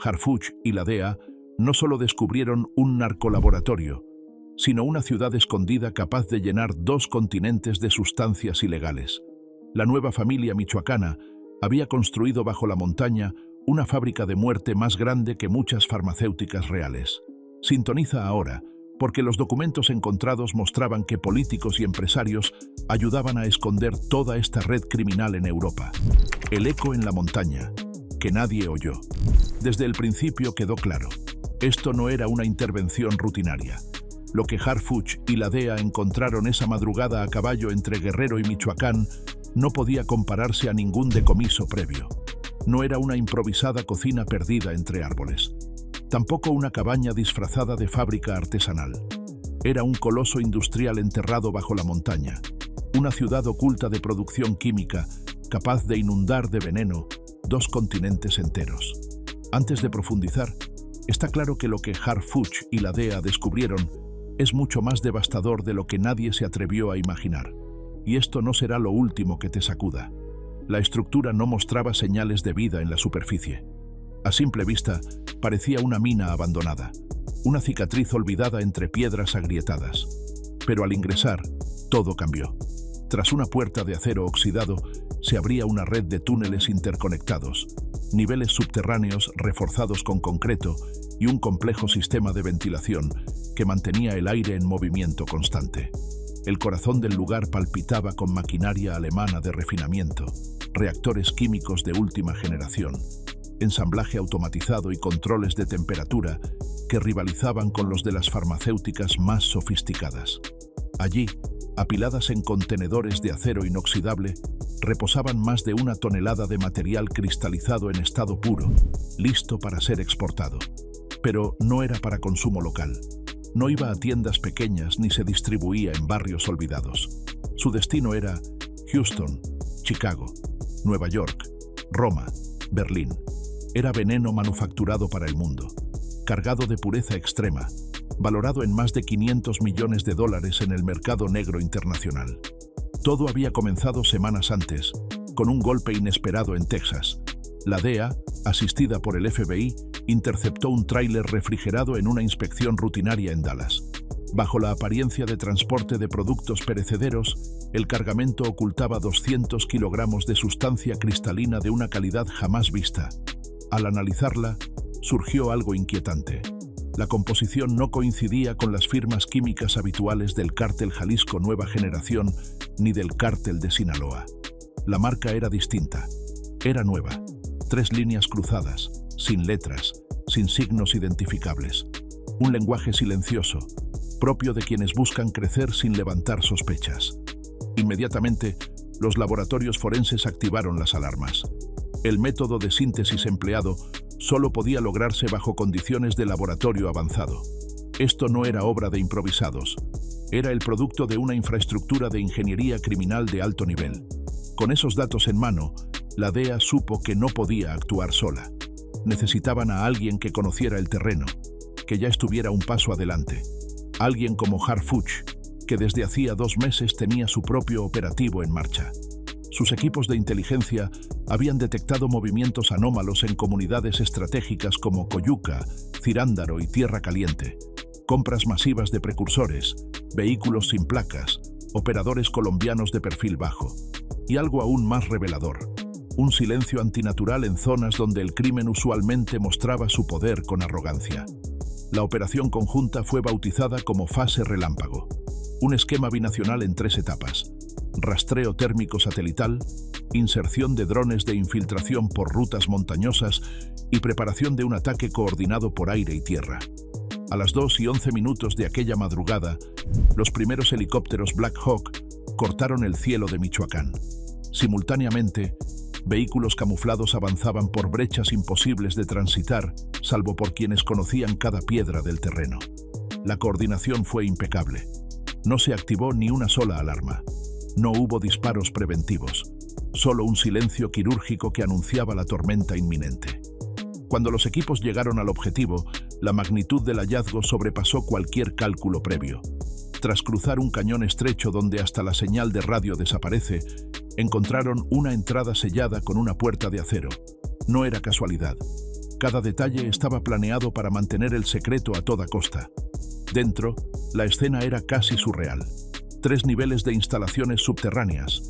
Harfuch y la DEA no solo descubrieron un narcolaboratorio, sino una ciudad escondida capaz de llenar 2 continentes de sustancias ilegales. La nueva familia michoacana había construido bajo la montaña una fábrica de muerte más grande que muchas farmacéuticas reales. Sintoniza ahora, porque los documentos encontrados mostraban que políticos y empresarios ayudaban a esconder toda esta red criminal en Europa. El eco en la montaña, que nadie oyó. Desde el principio quedó claro, esto no era una intervención rutinaria. Lo que Harfuch y la DEA encontraron esa madrugada a caballo entre Guerrero y Michoacán no podía compararse a ningún decomiso previo. No era una improvisada cocina perdida entre árboles. Tampoco una cabaña disfrazada de fábrica artesanal. Era un coloso industrial enterrado bajo la montaña, una ciudad oculta de producción química capaz de inundar de veneno 2 continentes enteros. Antes de profundizar, está claro que lo que Harfuch y la DEA descubrieron es mucho más devastador de lo que nadie se atrevió a imaginar. Y esto no será lo último que te sacuda. La estructura no mostraba señales de vida en la superficie. A simple vista, parecía una mina abandonada, una cicatriz olvidada entre piedras agrietadas. Pero al ingresar, todo cambió. Tras una puerta de acero oxidado, se abría una red de túneles interconectados, niveles subterráneos reforzados con concreto y un complejo sistema de ventilación que mantenía el aire en movimiento constante. El corazón del lugar palpitaba con maquinaria alemana de refinamiento, reactores químicos de última generación, ensamblaje automatizado y controles de temperatura que rivalizaban con los de las farmacéuticas más sofisticadas. Allí, apiladas en contenedores de acero inoxidable, reposaban más de 1 tonelada de material cristalizado en estado puro, listo para ser exportado. Pero no era para consumo local. No iba a tiendas pequeñas ni se distribuía en barrios olvidados. Su destino era Houston, Chicago, Nueva York, Roma, Berlín. Era veneno manufacturado para el mundo, cargado de pureza extrema, valorado en más de $500 millones en el mercado negro internacional. Todo había comenzado semanas antes, con un golpe inesperado en Texas. La DEA, asistida por el FBI, interceptó un tráiler refrigerado en una inspección rutinaria en Dallas. Bajo la apariencia de transporte de productos perecederos, el cargamento ocultaba 200 kilogramos de sustancia cristalina de una calidad jamás vista. Al analizarla, surgió algo inquietante. La composición no coincidía con las firmas químicas habituales del Cártel Jalisco Nueva Generación ni del Cártel de Sinaloa. La marca era distinta. Era nueva. 3 líneas cruzadas, sin letras, sin signos identificables. Un lenguaje silencioso, propio de quienes buscan crecer sin levantar sospechas. Inmediatamente, los laboratorios forenses activaron las alarmas. El método de síntesis empleado solo podía lograrse bajo condiciones de laboratorio avanzado. Esto no era obra de improvisados. Era el producto de una infraestructura de ingeniería criminal de alto nivel. Con esos datos en mano, la DEA supo que no podía actuar sola. Necesitaban a alguien que conociera el terreno, que ya estuviera un paso adelante. Alguien como Harfuch, que desde hacía 2 meses tenía su propio operativo en marcha. Sus equipos de inteligencia habían detectado movimientos anómalos en comunidades estratégicas como Coyuca, Cirándaro y Tierra Caliente, compras masivas de precursores, vehículos sin placas, operadores colombianos de perfil bajo, y algo aún más revelador, un silencio antinatural en zonas donde el crimen usualmente mostraba su poder con arrogancia. La operación conjunta fue bautizada como Fase Relámpago, un esquema binacional en 3 etapas: rastreo térmico satelital, inserción de drones de infiltración por rutas montañosas y preparación de un ataque coordinado por aire y tierra. A las 2:11 de aquella madrugada, los primeros helicópteros Black Hawk cortaron el cielo de Michoacán. Simultáneamente, vehículos camuflados avanzaban por brechas imposibles de transitar, salvo por quienes conocían cada piedra del terreno. La coordinación fue impecable. No se activó ni una sola alarma. No hubo disparos preventivos, solo un silencio quirúrgico que anunciaba la tormenta inminente. Cuando los equipos llegaron al objetivo, la magnitud del hallazgo sobrepasó cualquier cálculo previo. Tras cruzar un cañón estrecho donde hasta la señal de radio desaparece, encontraron una entrada sellada con una puerta de acero. No era casualidad. Cada detalle estaba planeado para mantener el secreto a toda costa. Dentro, la escena era casi surreal. 3 niveles de instalaciones subterráneas,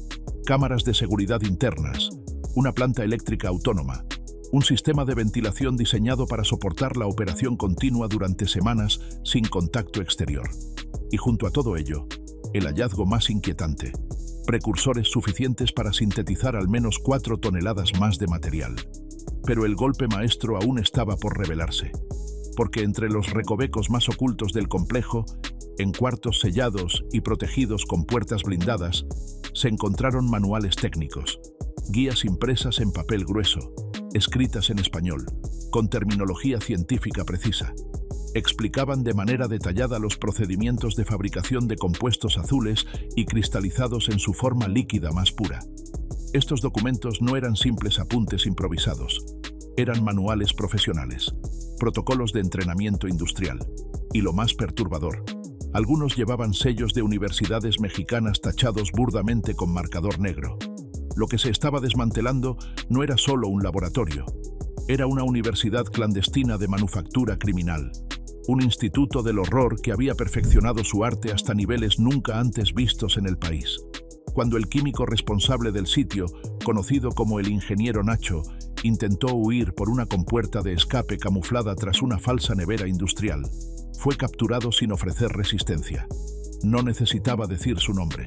cámaras de seguridad internas, una planta eléctrica autónoma, un sistema de ventilación diseñado para soportar la operación continua durante semanas sin contacto exterior. Y junto a todo ello, el hallazgo más inquietante: precursores suficientes para sintetizar al menos 4 toneladas más de material. Pero el golpe maestro aún estaba por revelarse, porque entre los recovecos más ocultos del complejo, en cuartos sellados y protegidos con puertas blindadas, se encontraron manuales técnicos, guías impresas en papel grueso, escritas en español, con terminología científica precisa. Explicaban de manera detallada los procedimientos de fabricación de compuestos azules y cristalizados en su forma líquida más pura. Estos documentos no eran simples apuntes improvisados, eran manuales profesionales, protocolos de entrenamiento industrial. Y lo más perturbador: algunos llevaban sellos de universidades mexicanas tachados burdamente con marcador negro. Lo que se estaba desmantelando no era solo un laboratorio, era una universidad clandestina de manufactura criminal, un instituto del horror que había perfeccionado su arte hasta niveles nunca antes vistos en el país. Cuando el químico responsable del sitio, conocido como el ingeniero Nacho, intentó huir por una compuerta de escape camuflada tras una falsa nevera industrial, fue capturado sin ofrecer resistencia. No necesitaba decir su nombre.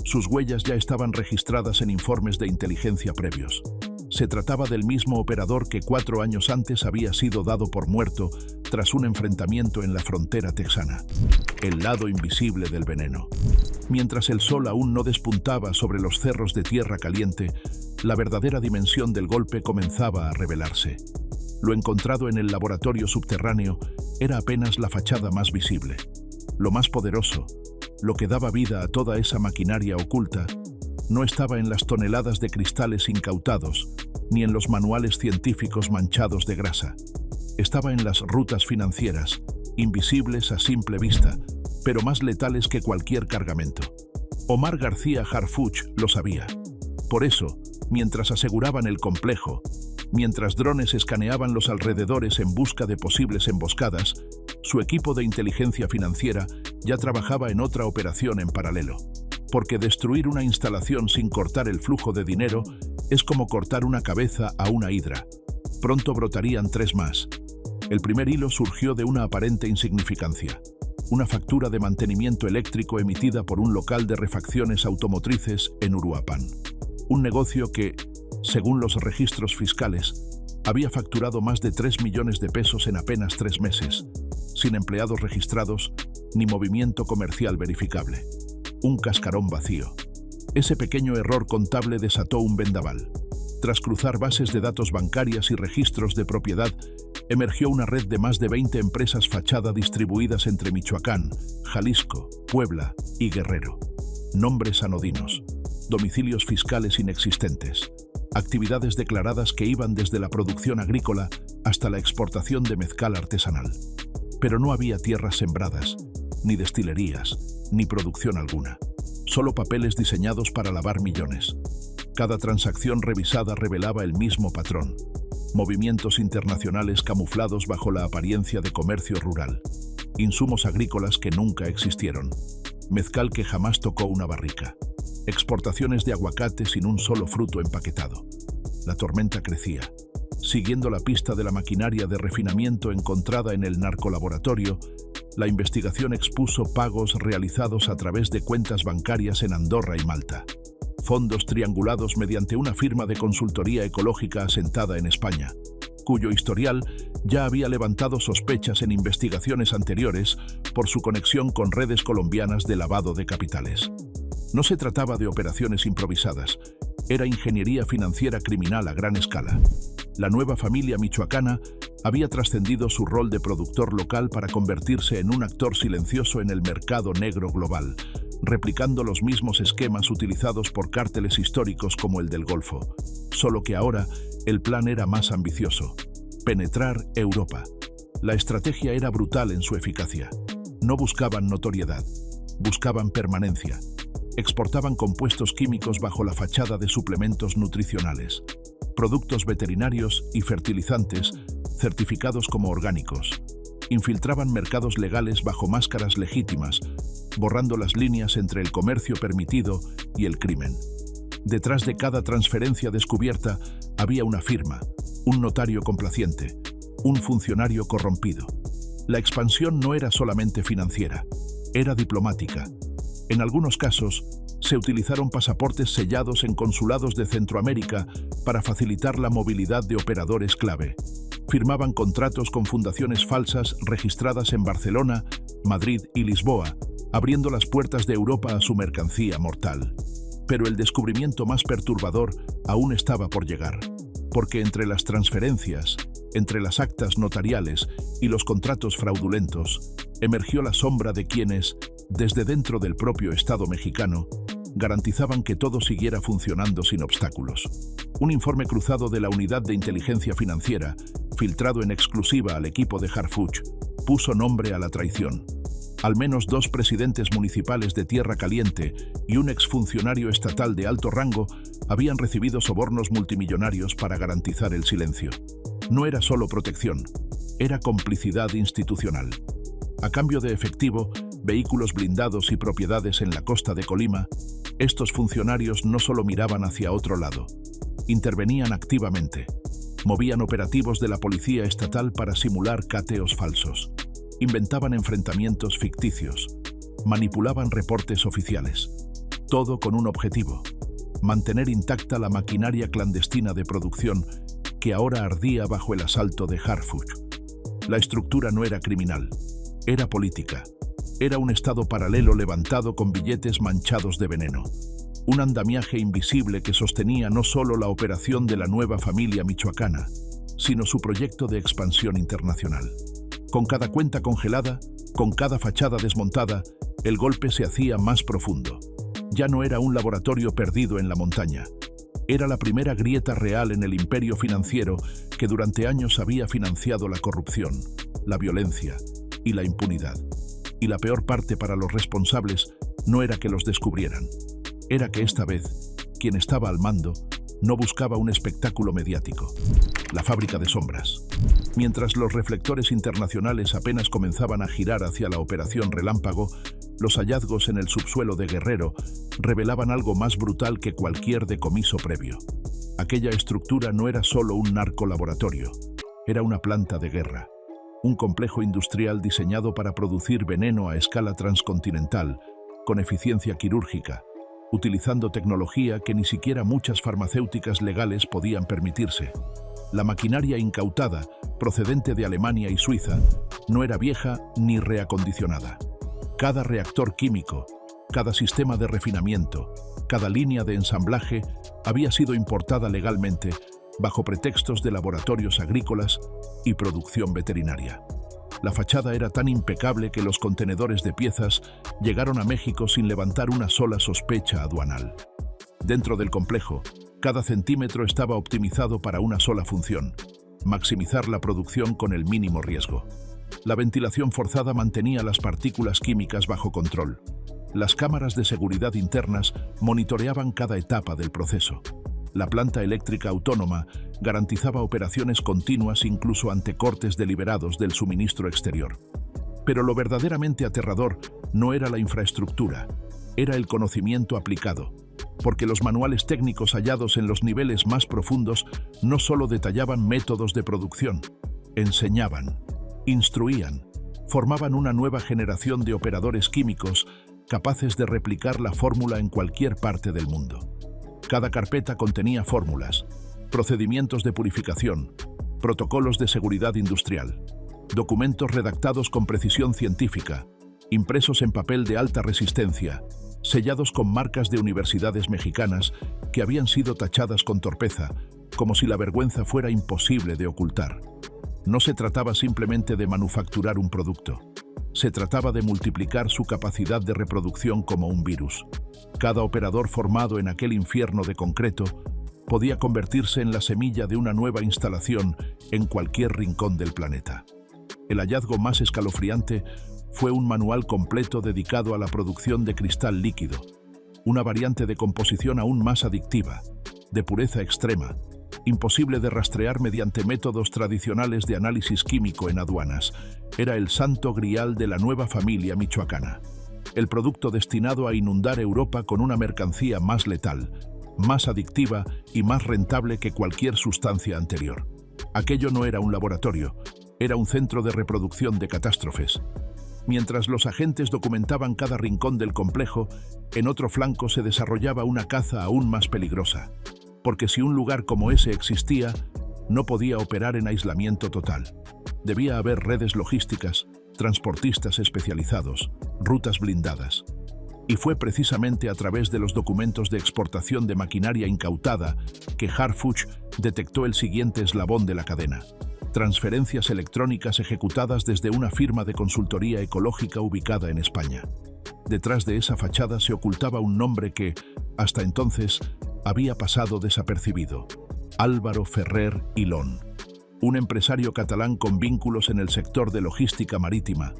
Sus huellas ya estaban registradas en informes de inteligencia previos. Se trataba del mismo operador que 4 años antes había sido dado por muerto tras un enfrentamiento en la frontera texana. El lado invisible del veneno. Mientras el sol aún no despuntaba sobre los cerros de tierra caliente, la verdadera dimensión del golpe comenzaba a revelarse. Lo encontrado en el laboratorio subterráneo era apenas la fachada más visible. Lo más poderoso, lo que daba vida a toda esa maquinaria oculta, no estaba en las toneladas de cristales incautados, ni en los manuales científicos manchados de grasa. Estaba en las rutas financieras, invisibles a simple vista, pero más letales que cualquier cargamento. Omar García Harfuch lo sabía. Por eso, mientras aseguraban el complejo, mientras drones escaneaban los alrededores en busca de posibles emboscadas, su equipo de inteligencia financiera ya trabajaba en otra operación en paralelo. Porque destruir una instalación sin cortar el flujo de dinero es como cortar una cabeza a una hidra. Pronto brotarían 3 más. El primer hilo surgió de una aparente insignificancia: una factura de mantenimiento eléctrico emitida por un local de refacciones automotrices en Uruapan. Un negocio que, según los registros fiscales, había facturado más de 3 millones de pesos en apenas 3 meses, sin empleados registrados ni movimiento comercial verificable. Un cascarón vacío. Ese pequeño error contable desató un vendaval. Tras cruzar bases de datos bancarias y registros de propiedad, emergió una red de más de 20 empresas fachada distribuidas entre Michoacán, Jalisco, Puebla y Guerrero. Nombres anodinos, domicilios fiscales inexistentes, actividades declaradas que iban desde la producción agrícola hasta la exportación de mezcal artesanal. Pero no había tierras sembradas, ni destilerías, ni producción alguna. Solo papeles diseñados para lavar millones. Cada transacción revisada revelaba el mismo patrón: movimientos internacionales camuflados bajo la apariencia de comercio rural, insumos agrícolas que nunca existieron, mezcal que jamás tocó una barrica, exportaciones de aguacate sin un solo fruto empaquetado. La tormenta crecía. Siguiendo la pista de la maquinaria de refinamiento encontrada en el narcolaboratorio, la investigación expuso pagos realizados a través de cuentas bancarias en Andorra y Malta, fondos triangulados mediante una firma de consultoría ecológica asentada en España, cuyo historial ya había levantado sospechas en investigaciones anteriores por su conexión con redes colombianas de lavado de capitales. No se trataba de operaciones improvisadas, era ingeniería financiera criminal a gran escala. La nueva familia michoacana había trascendido su rol de productor local para convertirse en un actor silencioso en el mercado negro global, replicando los mismos esquemas utilizados por cárteles históricos como el del Golfo. Solo que ahora el plan era más ambicioso: penetrar Europa. La estrategia era brutal en su eficacia. No buscaban notoriedad, buscaban permanencia. Exportaban compuestos químicos bajo la fachada de suplementos nutricionales, productos veterinarios y fertilizantes certificados como orgánicos. Infiltraban mercados legales bajo máscaras legítimas, borrando las líneas entre el comercio permitido y el crimen. Detrás de cada transferencia descubierta había una firma, un notario complaciente, un funcionario corrompido. La expansión no era solamente financiera, era diplomática. En algunos casos, se utilizaron pasaportes sellados en consulados de Centroamérica para facilitar la movilidad de operadores clave. Firmaban contratos con fundaciones falsas registradas en Barcelona, Madrid y Lisboa, abriendo las puertas de Europa a su mercancía mortal. Pero el descubrimiento más perturbador aún estaba por llegar, porque entre las transferencias, entre las actas notariales y los contratos fraudulentos, emergió la sombra de quienes, desde dentro del propio Estado mexicano, garantizaban que todo siguiera funcionando sin obstáculos. Un informe cruzado de la Unidad de Inteligencia Financiera, filtrado en exclusiva al equipo de Harfuch, puso nombre a la traición. Al menos 2 presidentes municipales de Tierra Caliente y un exfuncionario estatal de alto rango habían recibido sobornos multimillonarios para garantizar el silencio. No era solo protección, era complicidad institucional. A cambio de efectivo, vehículos blindados y propiedades en la costa de Colima, estos funcionarios no solo miraban hacia otro lado, intervenían activamente. Movían operativos de la policía estatal para simular cateos falsos. Inventaban enfrentamientos ficticios. Manipulaban reportes oficiales. Todo con un objetivo: mantener intacta la maquinaria clandestina de producción que ahora ardía bajo el asalto de Harfuch. La estructura no era criminal, era política. Era un estado paralelo levantado con billetes manchados de veneno. Un andamiaje invisible que sostenía no solo la operación de la nueva familia michoacana, sino su proyecto de expansión internacional. Con cada cuenta congelada, con cada fachada desmontada, el golpe se hacía más profundo. Ya no era un laboratorio perdido en la montaña. Era la primera grieta real en el imperio financiero que durante años había financiado la corrupción, la violencia y la impunidad. Y la peor parte para los responsables no era que los descubrieran. Era que esta vez, quien estaba al mando no buscaba un espectáculo mediático. La fábrica de sombras. Mientras los reflectores internacionales apenas comenzaban a girar hacia la Operación Relámpago, los hallazgos en el subsuelo de Guerrero revelaban algo más brutal que cualquier decomiso previo. Aquella estructura no era solo un narcolaboratorio, era una planta de guerra. Un complejo industrial diseñado para producir veneno a escala transcontinental, con eficiencia quirúrgica, utilizando tecnología que ni siquiera muchas farmacéuticas legales podían permitirse. La maquinaria incautada, procedente de Alemania y Suiza, no era vieja ni reacondicionada. Cada reactor químico, cada sistema de refinamiento, cada línea de ensamblaje había sido importada legalmente bajo pretextos de laboratorios agrícolas y producción veterinaria. La fachada era tan impecable que los contenedores de piezas llegaron a México sin levantar una sola sospecha aduanal. Dentro del complejo, cada centímetro estaba optimizado para una sola función: maximizar la producción con el mínimo riesgo. La ventilación forzada mantenía las partículas químicas bajo control. Las cámaras de seguridad internas monitoreaban cada etapa del proceso. La planta eléctrica autónoma garantizaba operaciones continuas incluso ante cortes deliberados del suministro exterior. Pero lo verdaderamente aterrador no era la infraestructura, era el conocimiento aplicado, porque los manuales técnicos hallados en los niveles más profundos no solo detallaban métodos de producción, enseñaban, instruían, formaban una nueva generación de operadores químicos capaces de replicar la fórmula en cualquier parte del mundo. Cada carpeta contenía fórmulas, procedimientos de purificación, protocolos de seguridad industrial, documentos redactados con precisión científica, impresos en papel de alta resistencia, sellados con marcas de universidades mexicanas que habían sido tachadas con torpeza, como si la vergüenza fuera imposible de ocultar. No se trataba simplemente de manufacturar un producto. Se trataba de multiplicar su capacidad de reproducción como un virus. Cada operador formado en aquel infierno de concreto podía convertirse en la semilla de una nueva instalación en cualquier rincón del planeta. El hallazgo más escalofriante fue un manual completo dedicado a la producción de cristal líquido, una variante de composición aún más adictiva, de pureza extrema, imposible de rastrear mediante métodos tradicionales de análisis químico en aduanas. Era el santo grial de la nueva familia michoacana. El producto destinado a inundar Europa con una mercancía más letal, más adictiva y más rentable que cualquier sustancia anterior. Aquello no era un laboratorio, era un centro de reproducción de catástrofes. Mientras los agentes documentaban cada rincón del complejo, en otro flanco se desarrollaba una caza aún más peligrosa, porque si un lugar como ese existía, no podía operar en aislamiento total. Debía haber redes logísticas, transportistas especializados, rutas blindadas. Y fue precisamente a través de los documentos de exportación de maquinaria incautada que Harfuch detectó el siguiente eslabón de la cadena: transferencias electrónicas ejecutadas desde una firma de consultoría ecológica ubicada en España. Detrás de esa fachada se ocultaba un nombre que, hasta entonces, había pasado desapercibido: Álvaro Ferrer y Lon, un empresario catalán con vínculos en el sector de logística marítima,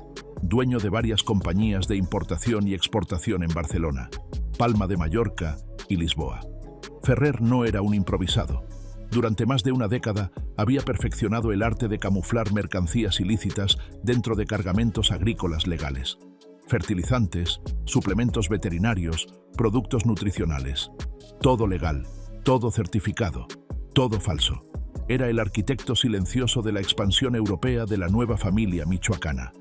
dueño de varias compañías de importación y exportación en Barcelona, Palma de Mallorca y Lisboa. Ferrer no era un improvisado. Durante más de una década había perfeccionado el arte de camuflar mercancías ilícitas dentro de cargamentos agrícolas legales. Fertilizantes, suplementos veterinarios, productos nutricionales. Todo legal, todo certificado, todo falso. Era el arquitecto silencioso de la expansión europea de la nueva familia michoacana.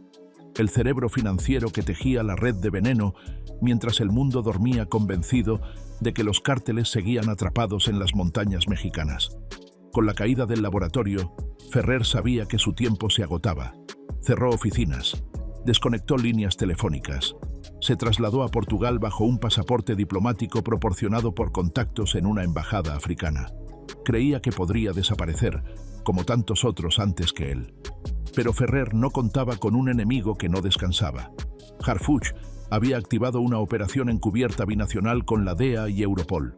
El cerebro financiero que tejía la red de veneno mientras el mundo dormía convencido de que los cárteles seguían atrapados en las montañas mexicanas. Con la caída del laboratorio, Ferrer sabía que su tiempo se agotaba. Cerró oficinas, desconectó líneas telefónicas, se trasladó a Portugal bajo un pasaporte diplomático proporcionado por contactos en una embajada africana. Creía que podría desaparecer, como tantos otros antes que él. Pero Ferrer no contaba con un enemigo que no descansaba. Harfuch había activado una operación encubierta binacional con la DEA y Europol.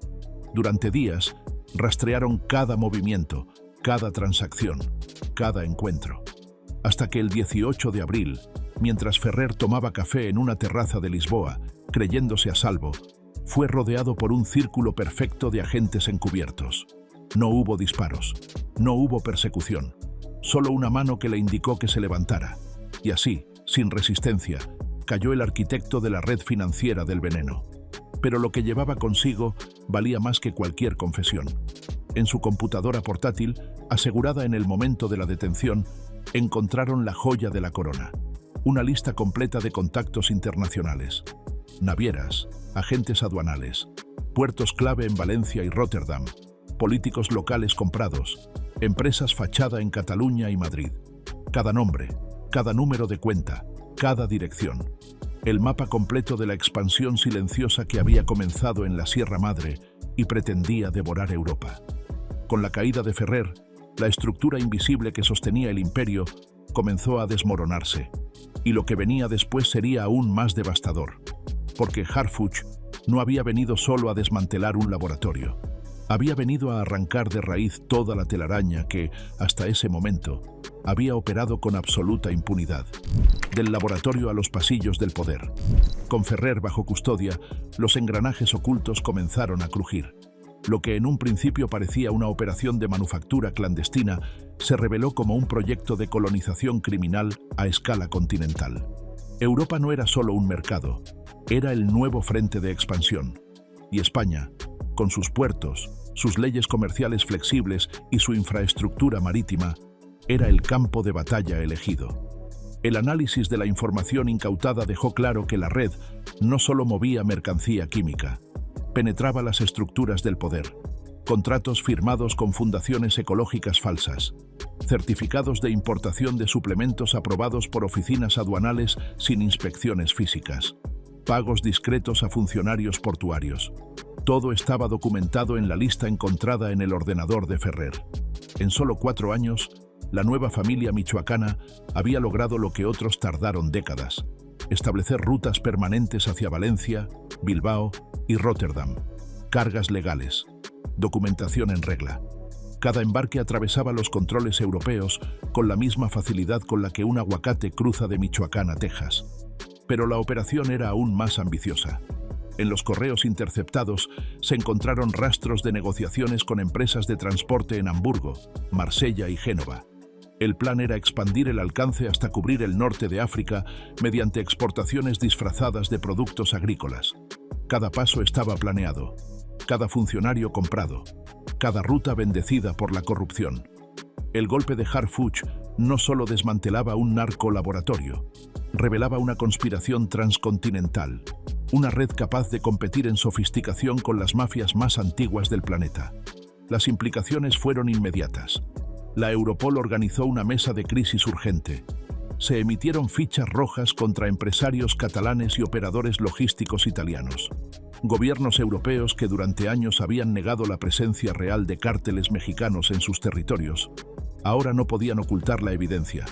Durante días, rastrearon cada movimiento, cada transacción, cada encuentro. Hasta que el 18 de abril, mientras Ferrer tomaba café en una terraza de Lisboa, creyéndose a salvo, fue rodeado por un círculo perfecto de agentes encubiertos. No hubo disparos, no hubo persecución. Solo una mano que le indicó que se levantara. Y así, sin resistencia, cayó el arquitecto de la red financiera del veneno. Pero lo que llevaba consigo valía más que cualquier confesión. En su computadora portátil, asegurada en el momento de la detención, encontraron la joya de la corona: una lista completa de contactos internacionales. Navieras, agentes aduanales, puertos clave en Valencia y Rotterdam, políticos locales comprados, empresas fachada en Cataluña y Madrid. Cada nombre, cada número de cuenta, cada dirección. El mapa completo de la expansión silenciosa que había comenzado en la Sierra Madre y pretendía devorar Europa. Con la caída de Ferrer, la estructura invisible que sostenía el imperio comenzó a desmoronarse, y lo que venía después sería aún más devastador, porque Harfuch no había venido solo a desmantelar un laboratorio. Había venido a arrancar de raíz toda la telaraña que, hasta ese momento, había operado con absoluta impunidad. Del laboratorio a los pasillos del poder. Con Ferrer bajo custodia, los engranajes ocultos comenzaron a crujir. Lo que en un principio parecía una operación de manufactura clandestina, se reveló como un proyecto de colonización criminal a escala continental. Europa no era solo un mercado, era el nuevo frente de expansión. Y España, con sus puertos, sus leyes comerciales flexibles y su infraestructura marítima, era el campo de batalla elegido. El análisis de la información incautada dejó claro que la red no solo movía mercancía química, penetraba las estructuras del poder, contratos firmados con fundaciones ecológicas falsas, certificados de importación de suplementos aprobados por oficinas aduanales sin inspecciones físicas, pagos discretos a funcionarios portuarios. Todo estaba documentado en la lista encontrada en el ordenador de Ferrer. En solo 4 años, la nueva familia michoacana había logrado lo que otros tardaron décadas: establecer rutas permanentes hacia Valencia, Bilbao y Rotterdam, cargas legales, documentación en regla. Cada embarque atravesaba los controles europeos con la misma facilidad con la que un aguacate cruza de Michoacán a Texas. Pero la operación era aún más ambiciosa. En los correos interceptados se encontraron rastros de negociaciones con empresas de transporte en Hamburgo, Marsella y Génova. El plan era expandir el alcance hasta cubrir el norte de África mediante exportaciones disfrazadas de productos agrícolas. Cada paso estaba planeado, cada funcionario comprado, cada ruta bendecida por la corrupción. El golpe de Harfuch no solo desmantelaba un narcolaboratorio, revelaba una conspiración transcontinental, una red capaz de competir en sofisticación con las mafias más antiguas del planeta. Las implicaciones fueron inmediatas. La Europol organizó una mesa de crisis urgente. Se emitieron fichas rojas contra empresarios catalanes y operadores logísticos italianos. Gobiernos europeos que durante años habían negado la presencia real de cárteles mexicanos en sus territorios, ahora no podían ocultar la evidencia.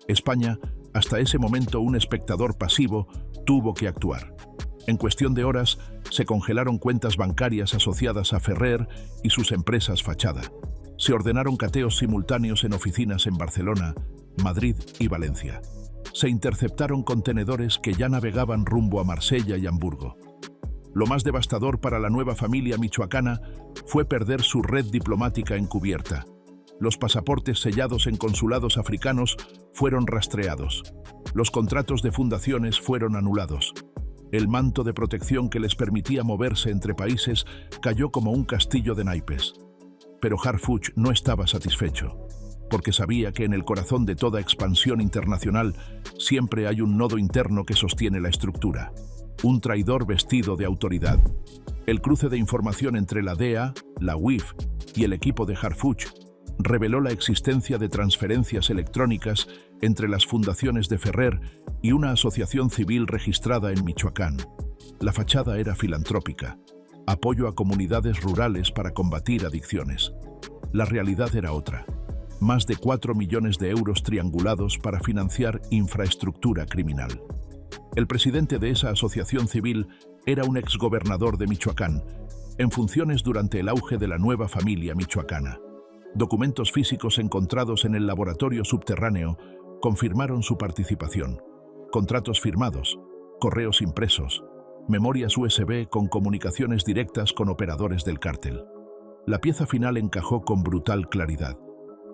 España, hasta ese momento un espectador pasivo, tuvo que actuar. En cuestión de horas, se congelaron cuentas bancarias asociadas a Ferrer y sus empresas fachada. Se ordenaron cateos simultáneos en oficinas en Barcelona, Madrid y Valencia. Se interceptaron contenedores que ya navegaban rumbo a Marsella y Hamburgo. Lo más devastador para la nueva familia michoacana fue perder su red diplomática encubierta. Los pasaportes sellados en consulados africanos fueron rastreados. Los contratos de fundaciones fueron anulados. El manto de protección que les permitía moverse entre países cayó como un castillo de naipes. Pero Harfuch no estaba satisfecho, porque sabía que en el corazón de toda expansión internacional siempre hay un nodo interno que sostiene la estructura, un traidor vestido de autoridad. El cruce de información entre la DEA, la UIF y el equipo de Harfuch reveló la existencia de transferencias electrónicas entre las fundaciones de Ferrer y una asociación civil registrada en Michoacán. La fachada era filantrópica, apoyo a comunidades rurales para combatir adicciones. La realidad era otra. Más de 4 millones de euros triangulados para financiar infraestructura criminal. El presidente de esa asociación civil era un exgobernador de Michoacán, en funciones durante el auge de la nueva familia michoacana. Documentos físicos encontrados en el laboratorio subterráneo confirmaron su participación. Contratos firmados, correos impresos, memorias USB con comunicaciones directas con operadores del cártel. La pieza final encajó con brutal claridad.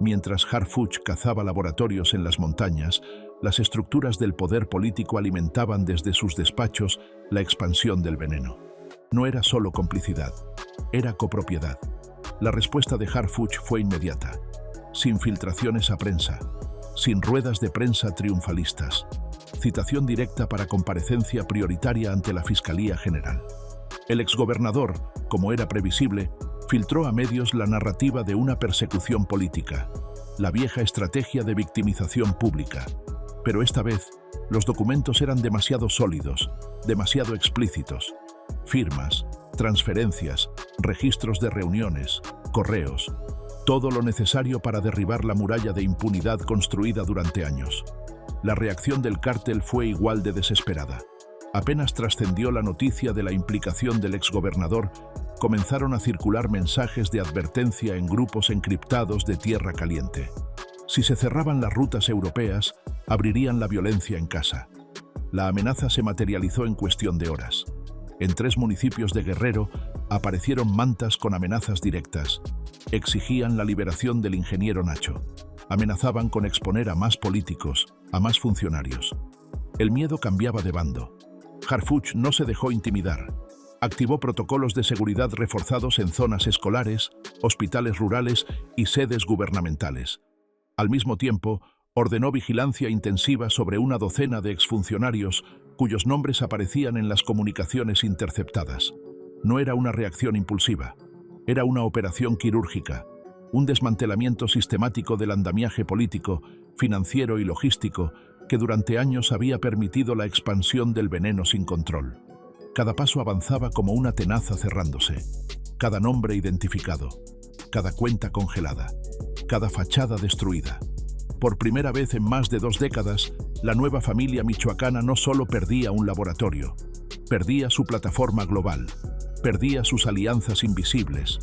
Mientras Harfuch cazaba laboratorios en las montañas, las estructuras del poder político alimentaban desde sus despachos la expansión del veneno. No era solo complicidad, era copropiedad. La respuesta de Harfuch fue inmediata, sin filtraciones a prensa, sin ruedas de prensa triunfalistas, citación directa para comparecencia prioritaria ante la Fiscalía General. El exgobernador, como era previsible, filtró a medios la narrativa de una persecución política, la vieja estrategia de victimización pública. Pero esta vez, los documentos eran demasiado sólidos, demasiado explícitos. Firmas, transferencias, registros de reuniones, correos, todo lo necesario para derribar la muralla de impunidad construida durante años. La reacción del cártel fue igual de desesperada. Apenas trascendió la noticia de la implicación del exgobernador, comenzaron a circular mensajes de advertencia en grupos encriptados de Tierra Caliente. Si se cerraban las rutas europeas, abrirían la violencia en casa. La amenaza se materializó en cuestión de horas. En 3 municipios de Guerrero aparecieron mantas con amenazas directas. Exigían la liberación del ingeniero Nacho. Amenazaban con exponer a más políticos, a más funcionarios. El miedo cambiaba de bando. Harfuch no se dejó intimidar. Activó protocolos de seguridad reforzados en zonas escolares, hospitales rurales y sedes gubernamentales. Al mismo tiempo, ordenó vigilancia intensiva sobre una docena de exfuncionarios cuyos nombres aparecían en las comunicaciones interceptadas. No era una reacción impulsiva, era una operación quirúrgica, un desmantelamiento sistemático del andamiaje político, financiero y logístico que durante años había permitido la expansión del veneno sin control. Cada paso avanzaba como una tenaza cerrándose, cada nombre identificado, cada cuenta congelada, cada fachada destruida. Por primera vez en más de 2 décadas, la nueva familia michoacana no solo perdía un laboratorio, perdía su plataforma global, perdía sus alianzas invisibles,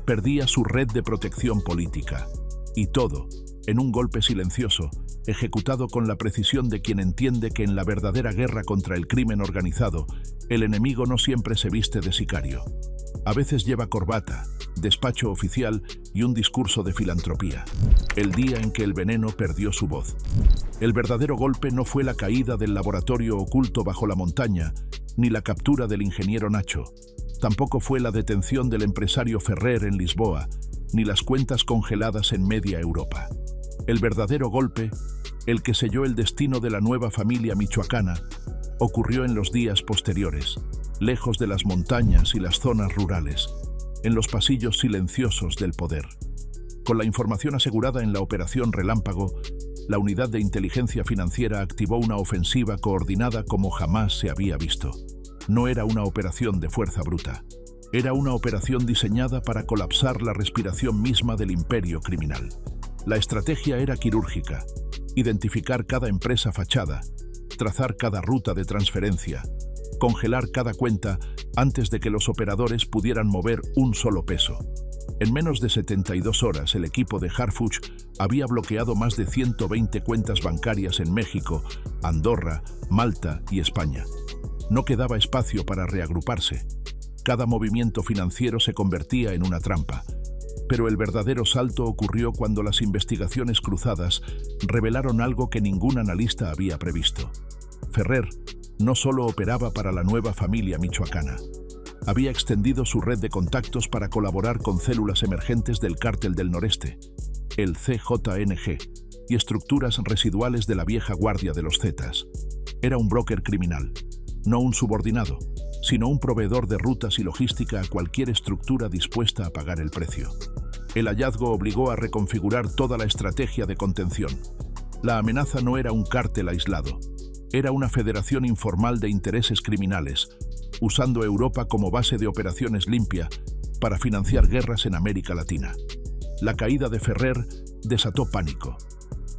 perdía su red de protección política. Y todo, en un golpe silencioso, ejecutado con la precisión de quien entiende que en la verdadera guerra contra el crimen organizado, el enemigo no siempre se viste de sicario. A veces lleva corbata, despacho oficial y un discurso de filantropía. El día en que el veneno perdió su voz. El verdadero golpe no fue la caída del laboratorio oculto bajo la montaña, ni la captura del ingeniero Nacho. Tampoco fue la detención del empresario Ferrer en Lisboa, ni las cuentas congeladas en media Europa. El verdadero golpe, el que selló el destino de la nueva familia michoacana, ocurrió en los días posteriores, lejos de las montañas y las zonas rurales, en los pasillos silenciosos del poder. Con la información asegurada en la Operación Relámpago, la unidad de inteligencia financiera activó una ofensiva coordinada como jamás se había visto. No era una operación de fuerza bruta. Era una operación diseñada para colapsar la respiración misma del imperio criminal. La estrategia era quirúrgica: identificar cada empresa fachada, trazar cada ruta de transferencia, congelar cada cuenta antes de que los operadores pudieran mover un solo peso. En menos de 72 horas, el equipo de Harfuch había bloqueado más de 120 cuentas bancarias en México, Andorra, Malta y España. No quedaba espacio para reagruparse. Cada movimiento financiero se convertía en una trampa. Pero el verdadero salto ocurrió cuando las investigaciones cruzadas revelaron algo que ningún analista había previsto. Ferrer no solo operaba para la nueva familia michoacana. Había extendido su red de contactos para colaborar con células emergentes del Cártel del Noreste, el CJNG, y estructuras residuales de la vieja guardia de los Zetas. Era un broker criminal, no un subordinado, sino un proveedor de rutas y logística a cualquier estructura dispuesta a pagar el precio. El hallazgo obligó a reconfigurar toda la estrategia de contención. La amenaza no era un cártel aislado, era una federación informal de intereses criminales, usando Europa como base de operaciones limpia para financiar guerras en América Latina. La caída de Ferrer desató pánico.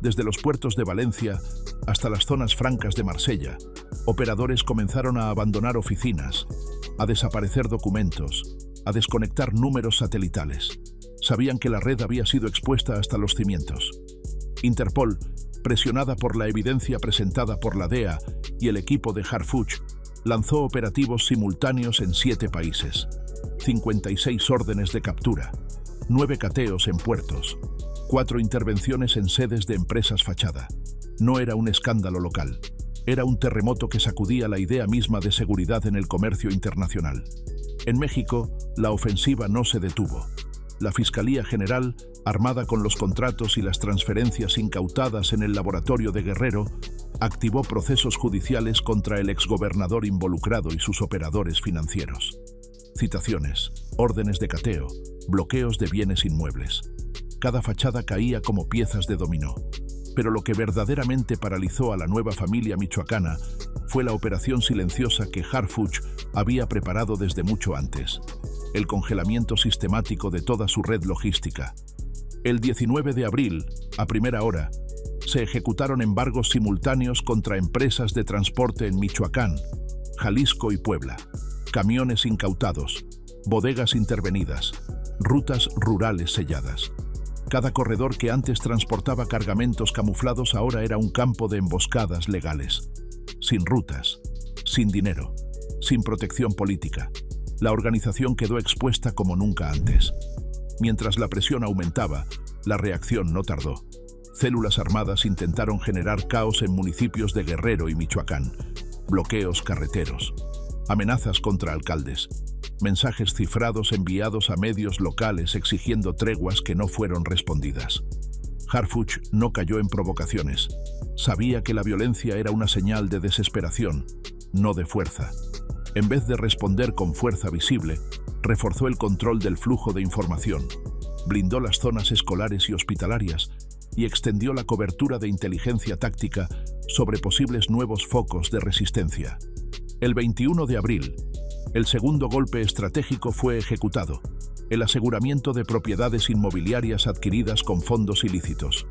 Desde los puertos de Valencia hasta las zonas francas de Marsella, operadores comenzaron a abandonar oficinas, a desaparecer documentos, a desconectar números satelitales. Sabían que la red había sido expuesta hasta los cimientos. Interpol, presionada por la evidencia presentada por la DEA y el equipo de Harfuch, lanzó operativos simultáneos en 7 países, 56 órdenes de captura, 9 cateos en puertos, 4 intervenciones en sedes de empresas fachada. No era un escándalo local, era un terremoto que sacudía la idea misma de seguridad en el comercio internacional. En México, la ofensiva no se detuvo. La Fiscalía General, armada con los contratos y las transferencias incautadas en el laboratorio de Guerrero, activó procesos judiciales contra el exgobernador involucrado y sus operadores financieros. Citaciones, órdenes de cateo, bloqueos de bienes inmuebles. Cada fachada caía como piezas de dominó. Pero lo que verdaderamente paralizó a la nueva familia michoacana fue la operación silenciosa que Harfuch había preparado desde mucho antes: el congelamiento sistemático de toda su red logística. El 19 de abril, a primera hora, se ejecutaron embargos simultáneos contra empresas de transporte en Michoacán, Jalisco y Puebla, camiones incautados, bodegas intervenidas, rutas rurales selladas. Cada corredor que antes transportaba cargamentos camuflados ahora era un campo de emboscadas legales. Sin rutas, sin dinero, sin protección política, la organización quedó expuesta como nunca antes. Mientras la presión aumentaba, la reacción no tardó. Células armadas intentaron generar caos en municipios de Guerrero y Michoacán, bloqueos carreteros, amenazas contra alcaldes, mensajes cifrados enviados a medios locales exigiendo treguas que no fueron respondidas. Harfuch no cayó en provocaciones. Sabía que la violencia era una señal de desesperación, no de fuerza. En vez de responder con fuerza visible, reforzó el control del flujo de información, blindó las zonas escolares y hospitalarias y extendió la cobertura de inteligencia táctica sobre posibles nuevos focos de resistencia. El 21 de abril, el segundo golpe estratégico fue ejecutado: el aseguramiento de propiedades inmobiliarias adquiridas con fondos ilícitos.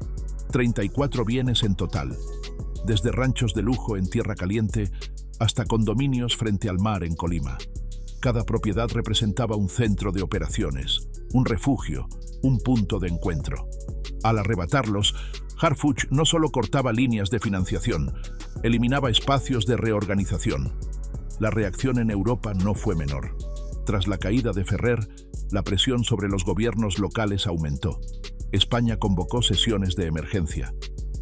34 bienes en total, desde ranchos de lujo en Tierra Caliente hasta condominios frente al mar en Colima. Cada propiedad representaba un centro de operaciones, un refugio, un punto de encuentro. Al arrebatarlos, Harfuch no solo cortaba líneas de financiación, eliminaba espacios de reorganización. La reacción en Europa no fue menor. Tras la caída de Ferrer, la presión sobre los gobiernos locales aumentó. España convocó sesiones de emergencia.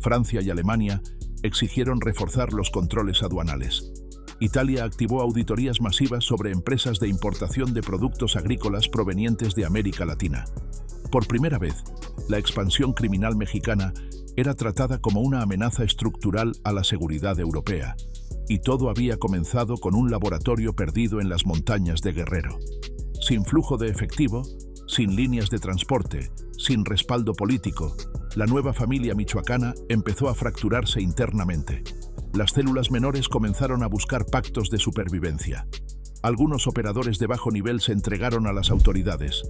Francia y Alemania exigieron reforzar los controles aduanales. Italia activó auditorías masivas sobre empresas de importación de productos agrícolas provenientes de América Latina. Por primera vez, la expansión criminal mexicana era tratada como una amenaza estructural a la seguridad europea, y todo había comenzado con un laboratorio perdido en las montañas de Guerrero. Sin flujo de efectivo, sin líneas de transporte, sin respaldo político, la nueva familia michoacana empezó a fracturarse internamente. Las células menores comenzaron a buscar pactos de supervivencia. Algunos operadores de bajo nivel se entregaron a las autoridades,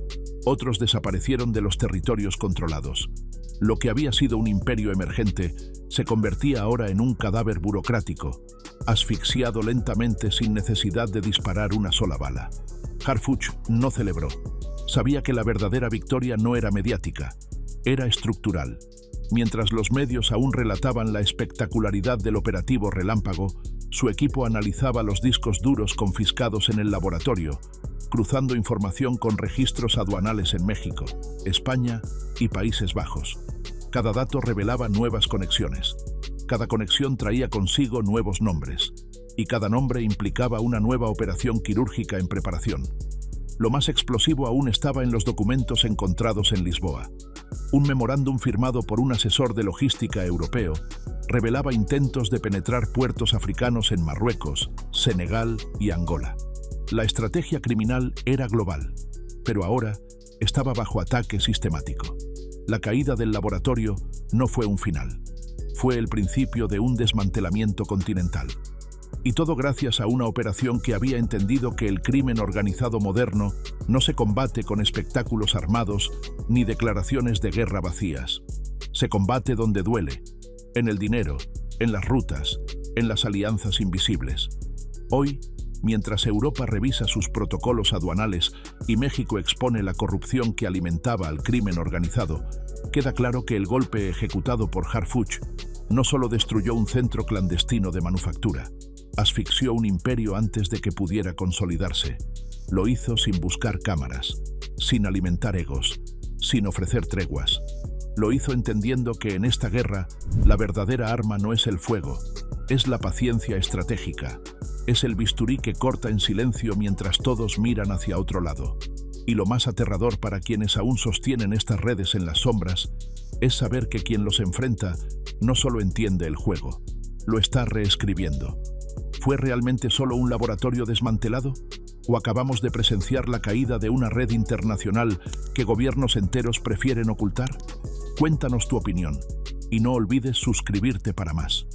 otros desaparecieron de los territorios controlados. Lo que había sido un imperio emergente se convertía ahora en un cadáver burocrático, asfixiado lentamente sin necesidad de disparar una sola bala. Harfuch no celebró. Sabía que la verdadera victoria no era mediática, era estructural. Mientras los medios aún relataban la espectacularidad del operativo Relámpago, su equipo analizaba los discos duros confiscados en el laboratorio, cruzando información con registros aduanales en México, España y Países Bajos. Cada dato revelaba nuevas conexiones. Cada conexión traía consigo nuevos nombres, y cada nombre implicaba una nueva operación quirúrgica en preparación. Lo más explosivo aún estaba en los documentos encontrados en Lisboa. Un memorándum firmado por un asesor de logística europeo revelaba intentos de penetrar puertos africanos en Marruecos, Senegal y Angola. La estrategia criminal era global, pero ahora estaba bajo ataque sistemático. La caída del laboratorio no fue un final, fue el principio de un desmantelamiento continental. Y todo gracias a una operación que había entendido que el crimen organizado moderno no se combate con espectáculos armados ni declaraciones de guerra vacías. Se combate donde duele, en el dinero, en las rutas, en las alianzas invisibles. Hoy, mientras Europa revisa sus protocolos aduanales y México expone la corrupción que alimentaba al crimen organizado, queda claro que el golpe ejecutado por Harfuch no solo destruyó un centro clandestino de manufactura, asfixió un imperio antes de que pudiera consolidarse. Lo hizo sin buscar cámaras, sin alimentar egos, sin ofrecer treguas. Lo hizo entendiendo que en esta guerra la verdadera arma no es el fuego, es la paciencia estratégica. Es el bisturí que corta en silencio mientras todos miran hacia otro lado. Y lo más aterrador para quienes aún sostienen estas redes en las sombras es saber que quien los enfrenta no solo entiende el juego, lo está reescribiendo. ¿Fue realmente solo un laboratorio desmantelado? ¿O acabamos de presenciar la caída de una red internacional que gobiernos enteros prefieren ocultar? Cuéntanos tu opinión y no olvides suscribirte para más.